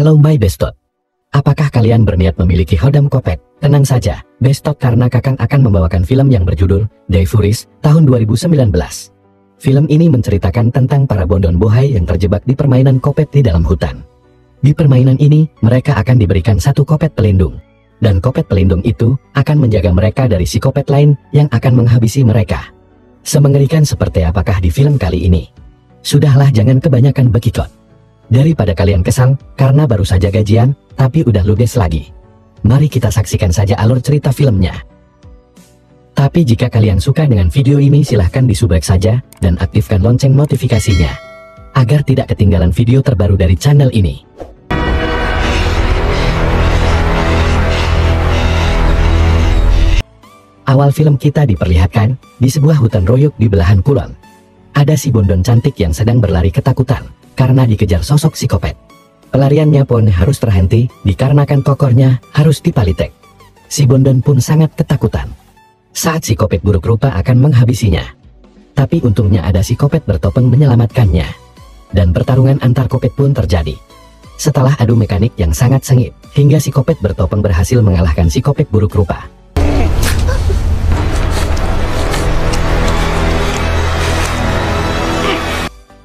Halo my bestot. Apakah kalian berniat memiliki Hodam Kopet? Tenang saja, bestot, karena Kakang akan membawakan film yang berjudul The Furies tahun 2019. Film ini menceritakan tentang para bondon bohai yang terjebak di permainan kopet di dalam hutan. Di permainan ini, mereka akan diberikan satu kopet pelindung. Dan kopet pelindung itu akan menjaga mereka dari si kopet lain yang akan menghabisi mereka. Semengerikan seperti apakah di film kali ini? Sudahlah, jangan kebanyakan bekikot. Daripada kalian kesal karena baru saja gajian, tapi udah ludes lagi. Mari kita saksikan saja alur cerita filmnya. Tapi jika kalian suka dengan video ini, silahkan disubrek saja dan aktifkan lonceng notifikasinya, agar tidak ketinggalan video terbaru dari channel ini. Awal film kita diperlihatkan di sebuah hutan royuk di belahan kulon. Ada si bondon cantik yang sedang berlari ketakutan karena dikejar sosok psikopat. Pelariannya pun harus terhenti dikarenakan kokornya harus dipalitek. Si bondon pun sangat ketakutan saat si kopet buruk rupa akan menghabisinya. Tapi untungnya ada si kopet bertopeng menyelamatkannya. Dan pertarungan antar kopet pun terjadi. Setelah adu mekanik yang sangat sengit, hingga si kopet bertopeng berhasil mengalahkan si kopet buruk rupa.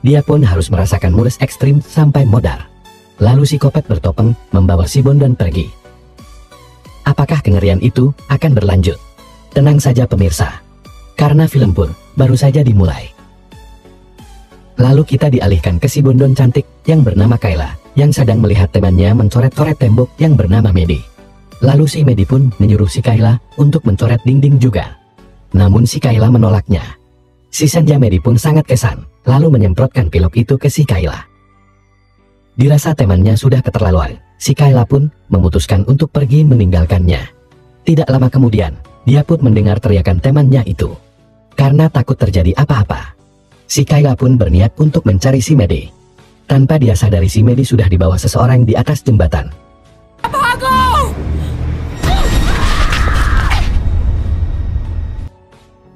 Dia pun harus merasakan mules ekstrim sampai modar. Lalu si kopet bertopeng membawa si bondon pergi. Apakah kengerian itu akan berlanjut? Tenang saja pemirsa, karena film pun baru saja dimulai. Lalu kita dialihkan ke si bondon cantik yang bernama Kayla, yang sedang melihat temannya mencoret-coret tembok yang bernama Medi. Lalu si Medi pun menyuruh si Kayla untuk mencoret dinding juga. Namun si Kayla menolaknya. Si Senja Medi pun sangat kesal, lalu menyemprotkan pilok itu ke si Kayla. Dirasa temannya sudah keterlaluan, si Kayla pun memutuskan untuk pergi meninggalkannya. Tidak lama kemudian, dia pun mendengar teriakan temannya itu. Karena takut terjadi apa-apa, si Kayla pun berniat untuk mencari si Medi. Tanpa dia sadari, si Medi sudah dibawa seseorang di atas jembatan.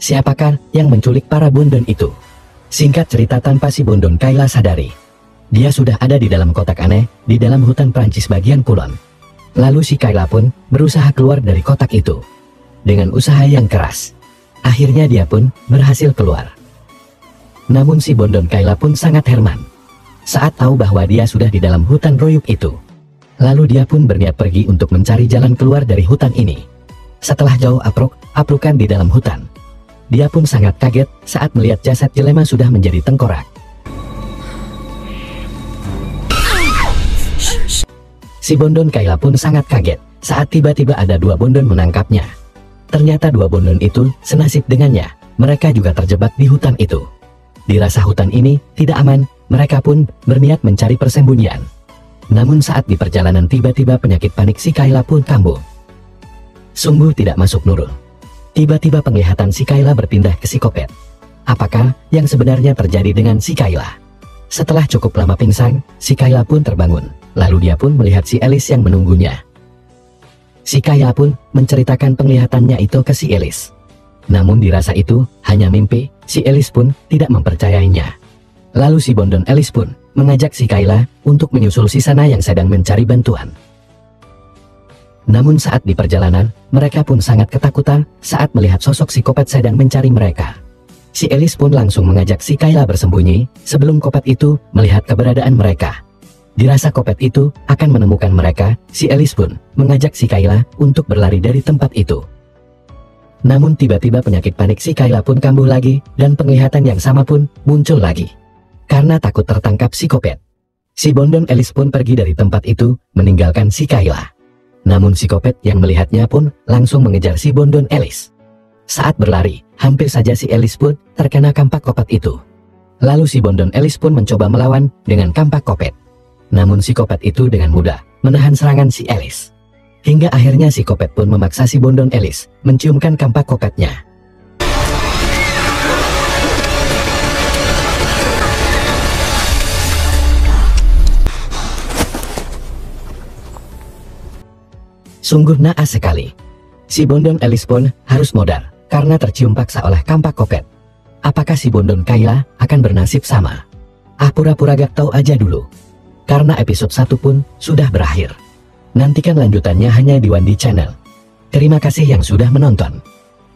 Siapakah yang menculik para bondon itu? Singkat cerita, tanpa si bondon Kayla sadari, dia sudah ada di dalam kotak aneh di dalam hutan Prancis bagian kulon. Lalu si Kayla pun berusaha keluar dari kotak itu. Dengan usaha yang keras, akhirnya dia pun berhasil keluar. Namun si bondon Kayla pun sangat herman saat tahu bahwa dia sudah di dalam hutan royuk itu. Lalu dia pun berniat pergi untuk mencari jalan keluar dari hutan ini. Setelah jauh aprukan di dalam hutan, dia pun sangat kaget saat melihat jasad jelema sudah menjadi tengkorak. Si bondon Kayla pun sangat kaget saat tiba-tiba ada dua bondon menangkapnya. Ternyata dua bondon itu senasib dengannya, mereka juga terjebak di hutan itu. Dirasa hutan ini tidak aman, mereka pun berniat mencari persembunyian. Namun saat di perjalanan, tiba-tiba penyakit panik si Kayla pun kambuh. Sungguh tidak masuk nurul. Tiba-tiba penglihatan si Kayla berpindah ke si kopet. Apakah yang sebenarnya terjadi dengan si Kayla? Setelah cukup lama pingsan, si Kayla pun terbangun. Lalu dia pun melihat si Alice yang menunggunya. Si Kayla pun menceritakan penglihatannya itu ke si Alice. Namun dirasa itu hanya mimpi, si Alice pun tidak mempercayainya. Lalu si bondon Alice pun mengajak si Kayla untuk menyusul si Sana yang sedang mencari bantuan. Namun saat di perjalanan, mereka pun sangat ketakutan saat melihat sosok si kopet sedang mencari mereka. Si Alice pun langsung mengajak si Kayla bersembunyi sebelum kopet itu melihat keberadaan mereka. Dirasa kopet itu akan menemukan mereka, si Alice pun mengajak si Kayla untuk berlari dari tempat itu. Namun tiba-tiba penyakit panik si Kayla pun kambuh lagi, dan penglihatan yang sama pun muncul lagi. Karena takut tertangkap si kopet, si bondon Alice pun pergi dari tempat itu meninggalkan si Kayla. Namun si kopet yang melihatnya pun langsung mengejar si bondon Alice. Saat berlari, hampir saja si Alice pun terkena kampak kopet itu. Lalu si bondon Alice pun mencoba melawan dengan kampak kopet. Namun si kopet itu dengan mudah menahan serangan si Alice. Hingga akhirnya si kopet pun memaksa si bondon Alice menciumkan kampak kopetnya. Sungguh naas sekali. Si bondon Alice pun harus modar karena tercium paksa oleh kampak kopet. Apakah si bondon Kayla akan bernasib sama? Ah, pura-pura gak tahu aja dulu. karena episode 1 pun sudah berakhir. Nantikan lanjutannya hanya di Wandi Channel. Terima kasih yang sudah menonton.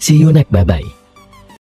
See you next, bye-bye.